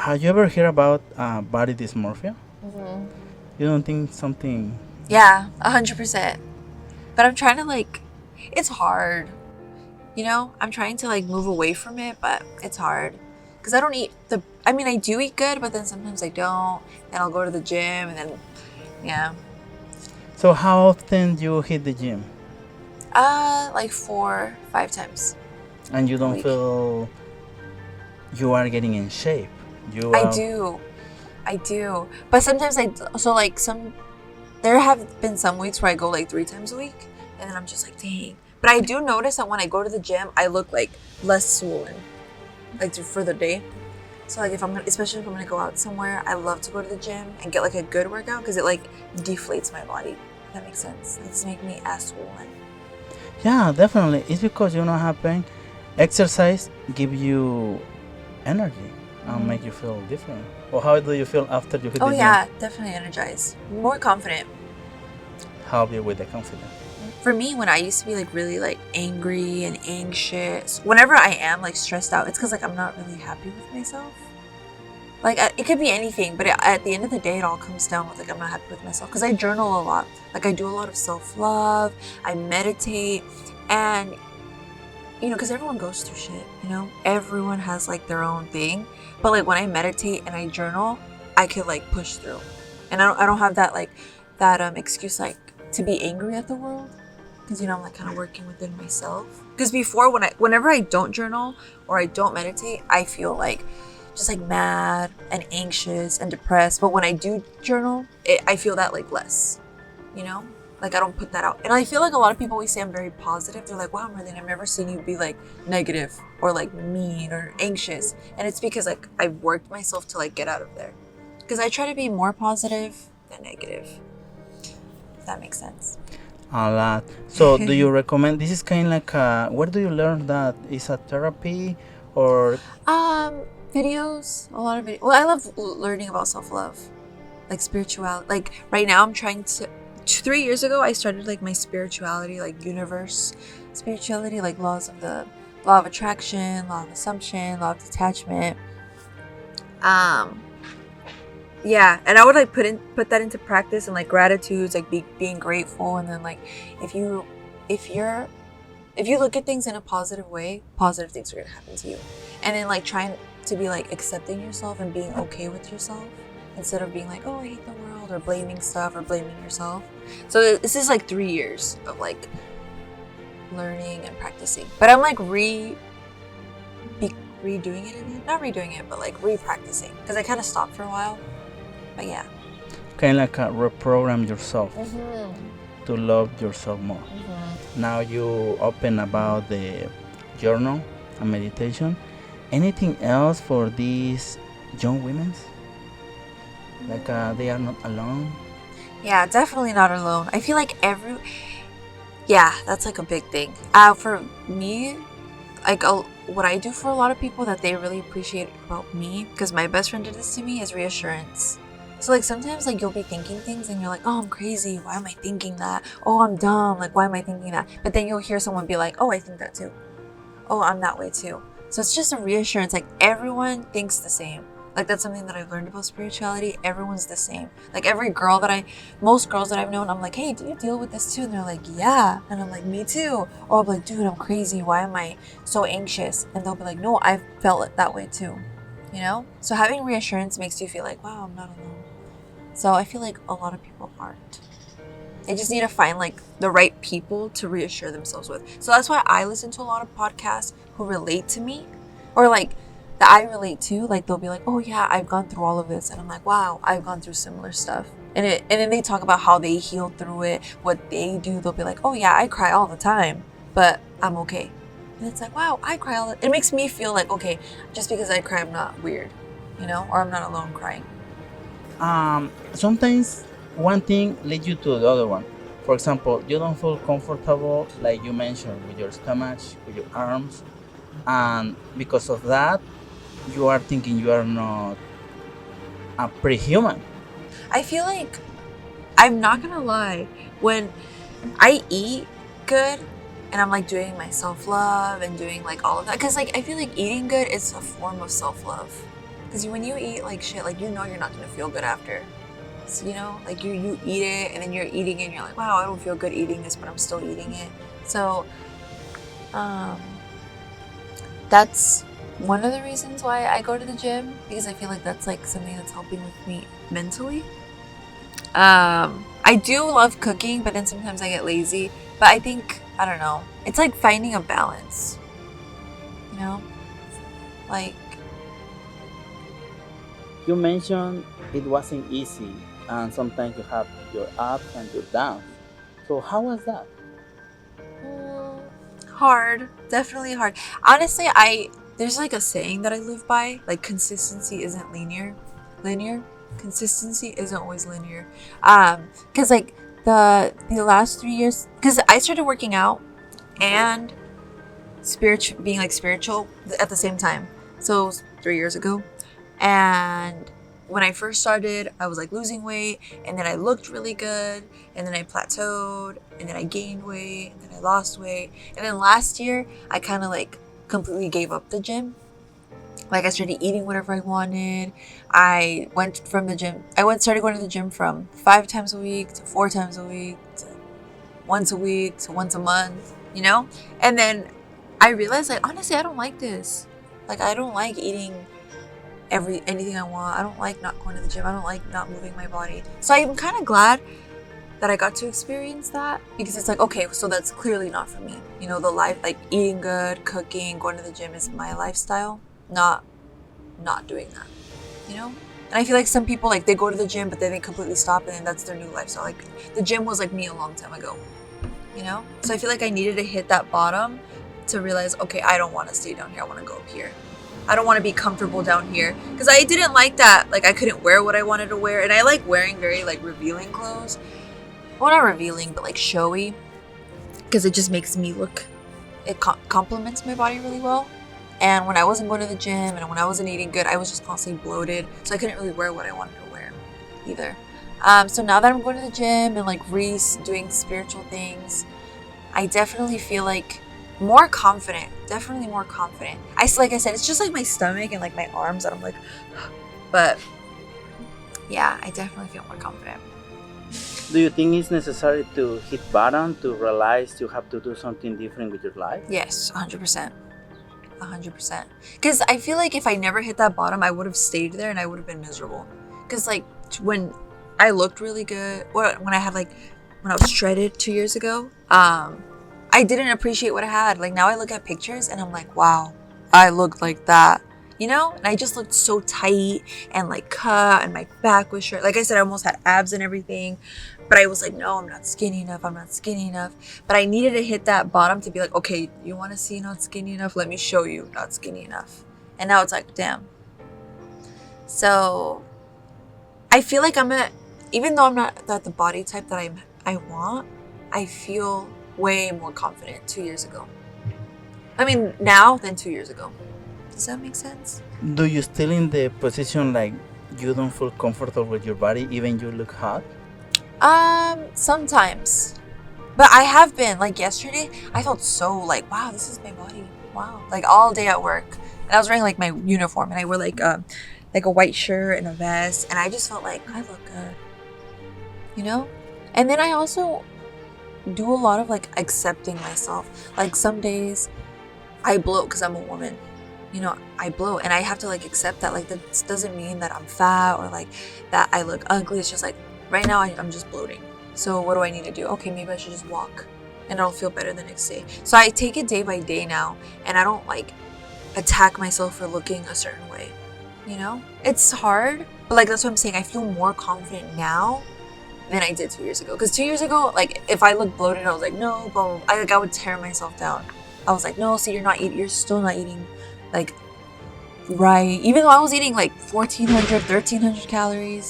have you ever heard about body dysmorphia? Mm-hmm. You don't think something? Yeah, 100%. But I'm trying to like, it's hard. You know, I'm trying to like move away from it, but it's hard because I don't eat the. I mean, I do eat good, but then sometimes I don't. Then I'll go to the gym, and then yeah, So how often you hit the gym like 4, 5 times and you a don't week. feel you are getting in shape? You I do, I do, but sometimes so like some. There have been some weeks where I go like 3 times a week, and then I'm just like, dang. But I do notice that when I go to the gym, I look like less swollen, like for the day. So like if I'm gonna, especially if I'm gonna go out somewhere, I love to go to the gym and get like a good workout because it like deflates my body. If that makes sense. It doesn't make me as swollen. Yeah, definitely. It's because you know what happened. Exercise give you energy and make you feel different. Or how do you feel after you hit Oh the gym? yeah, definitely energized, more confident. Help you with the confidence. For me, when I used to be like really like angry and anxious, whenever I am like stressed out, it's because like I'm not really happy with myself. Like it could be anything, but at the end of the day, it all comes down with like I'm not happy with myself because I journal a lot. Like I do a lot of self-love. I meditate, and you know, because everyone goes through shit. You know, everyone has like their own thing. But like when I meditate and I journal, I could like push through, and I don't have that like that excuse like to be angry at the world because you know I'm like kind of working within myself. Because before whenever I don't journal or I don't meditate, I feel like just like mad and anxious and depressed. But when I do journal, I feel that like less, you know? Like I don't put that out. And I feel like a lot of people always say I'm very positive. They're like, wow, Marlene, I've never seen you be like negative or like mean or anxious. And it's because like I've worked myself to like get out of there. Because I try to be more positive than negative. If that makes sense. A lot. So, do you recommend? This is kind of like where do you learn that? Is a therapy or Videos, a lot of videos. Well, I love learning about self-love, like spirituality. Like right now I'm trying to 3 years ago I started like my spirituality, like universe spirituality, like law of attraction, law of assumption, law of detachment. Um yeah, and I would like put that into practice and like gratitudes, like being grateful, and then like if you if you're if you look at things in a positive way, positive things are gonna happen to you. And then like trying to be like accepting yourself and being okay with yourself instead of being like, oh, I hate the world, or blaming stuff or blaming yourself. So this is like 3 years of like learning and practicing. But I'm like redoing it again. Not redoing it, but like re-practicing. Because I kind of stopped for a while. But yeah. kind of like reprogram yourself Mm-hmm. to love yourself more? Mm-hmm. Now you open about the journal and meditation. Anything else for these young women? Like they are not alone. Yeah, definitely not alone. I feel like yeah, that's like a big thing. For me, like what I do for a lot of people that they really appreciate about me, because my best friend did this to me, is reassurance. So like sometimes like you'll be thinking things and you're like, oh, I'm crazy. Why am I thinking that? Oh, I'm dumb. Like, why am I thinking that? But then you'll hear someone be like, oh, I think that too. Oh, I'm that way too. So it's just a reassurance. Like everyone thinks the same. Like that's something that I've learned about spirituality. Everyone's the same. Like most girls that I've known, I'm like, hey, do you deal with this too? And they're like, yeah. And I'm like, me too. Or I'm like, dude, I'm crazy. Why am I so anxious? And they'll be like, no, I've felt it that way too. You know? So having reassurance makes you feel like, wow, I'm not alone. So I feel like a lot of people aren't. They just need to find like the right people to reassure themselves with. So that's why I listen to a lot of podcasts who relate to me, or like that I relate to. Like they'll be like, "Oh yeah, I've gone through all of this," and I'm like, "Wow, I've gone through similar stuff." And then they talk about how they healed through it, what they do. They'll be like, "Oh yeah, I cry all the time, but I'm okay." And it's like, "Wow, I cry all the." It makes me feel like okay, just because I cry, I'm not weird, you know, or I'm not alone crying. Sometimes one thing leads you to the other one. For example, you don't feel comfortable, like you mentioned, with your stomach, with your arms, and because of that, you are thinking you are not a pre-human. I feel like I'm not gonna lie, when I eat good and I'm like doing my self love and doing like all of that, because like I feel like eating good is a form of self love. Because when you eat like shit, like you know you're not gonna feel good after. So, you know, like you eat it and then you're eating it and you're like, wow, I don't feel good eating this, but I'm still eating it. So, um, that's one of the reasons why I go to the gym, because I feel like that's like something that's helping with me mentally. I do love cooking, but then sometimes I get lazy. But I think, I don't know, it's like finding a balance, you know? Like, You mentioned it wasn't easy, and sometimes you have your ups and your downs. So how was that? mm, hard. Definitely hard. Honestly, there's like a saying that I live by, like consistency isn't linear. Linear? Consistency isn't always linear. Because like the last 3 years, because I started working out and spiritual, being like spiritual at the same time. So it was 3 years ago. And when I first started, I was like losing weight, and then I looked really good, and then I plateaued, and then I gained weight, and then I lost weight. And then last year, I kind of like completely gave up the gym. Like I started eating whatever I wanted. I went from the gym. Started going to the gym from 5 times a week to 4 times a week to once a week to once a month, you know? And then I realized like honestly I don't like this. Like I don't like eating anything I want. I don't like not going to the gym. I don't like not moving my body. So I'm kind of glad that I got to experience that, because it's like, okay, so that's clearly not for me. You know, the life, like eating good, cooking, going to the gym is my lifestyle, not doing that, you know? And I feel like some people, like, they go to the gym, but then they completely stop, and then that's their new lifestyle. Like, the gym was like me a long time ago, you know? So I feel like I needed to hit that bottom to realize, okay, I don't want to stay down here. I want to go up here. I don't want to be comfortable down here. Because I didn't like that. Like, I couldn't wear what I wanted to wear. And I like wearing very, like, revealing clothes. Well, not revealing, but, like, showy. Because it just makes me look... It complements my body really well. And when I wasn't going to the gym and when I wasn't eating good, I was just constantly bloated. So I couldn't really wear what I wanted to wear either. So now that I'm going to the gym and, like, doing spiritual things, I definitely feel, like, more confident. Definitely more confident. Like I said, it's just, like, my stomach and, like, my arms that I'm, like... But, yeah, I definitely feel more confident. Do you think it's necessary to hit bottom to realize you have to do something different with your life? Yes, 100%. 100%. Because I feel like if I never hit that bottom, I would have stayed there and I would have been miserable. Because, like, when I looked really good, when I had, like, when I was shredded 2 years ago, I didn't appreciate what I had. Like, now I look at pictures and I'm like, wow, I looked like that. You know? And I just looked so tight and, like, cut, and my back was short. Like I said, I almost had abs and everything. But I was like, no, I'm not skinny enough. I'm not skinny enough. But I needed to hit that bottom to be like, okay, you want to see not skinny enough? Let me show you not skinny enough. And now it's like, damn. So I feel like even though I'm not the body type that I want, I feel way more confident 2 years ago. I mean, now than 2 years ago. Does that make sense? Do you still in the position like you don't feel comfortable with your body even you look hot? Sometimes. But I have been, like yesterday, I felt so like, wow, this is my body. Wow. Like all day at work. And I was wearing like my uniform, and I wore like a white shirt and a vest, and I just felt like I look good. You know? And then I also do a lot of like accepting myself. Like some days I bloat because I'm a woman. You know, I bloat, and I have to like accept that. Like that doesn't mean that I'm fat or like that I look ugly. It's just like right now I'm just bloating. So what do I need to do? Okay, maybe I should just walk and I'll feel better the next day. So I take it day by day now, and I don't like attack myself for looking a certain way. You know? It's hard, but like that's what I'm saying. I feel more confident now than I did 2 years ago. Because 2 years ago, like if I looked bloated, I was like, no, blah, blah. I would tear myself down. I was like, no, see, you're still not eating like right. Even though I was eating like 1,400, 1,300 calories.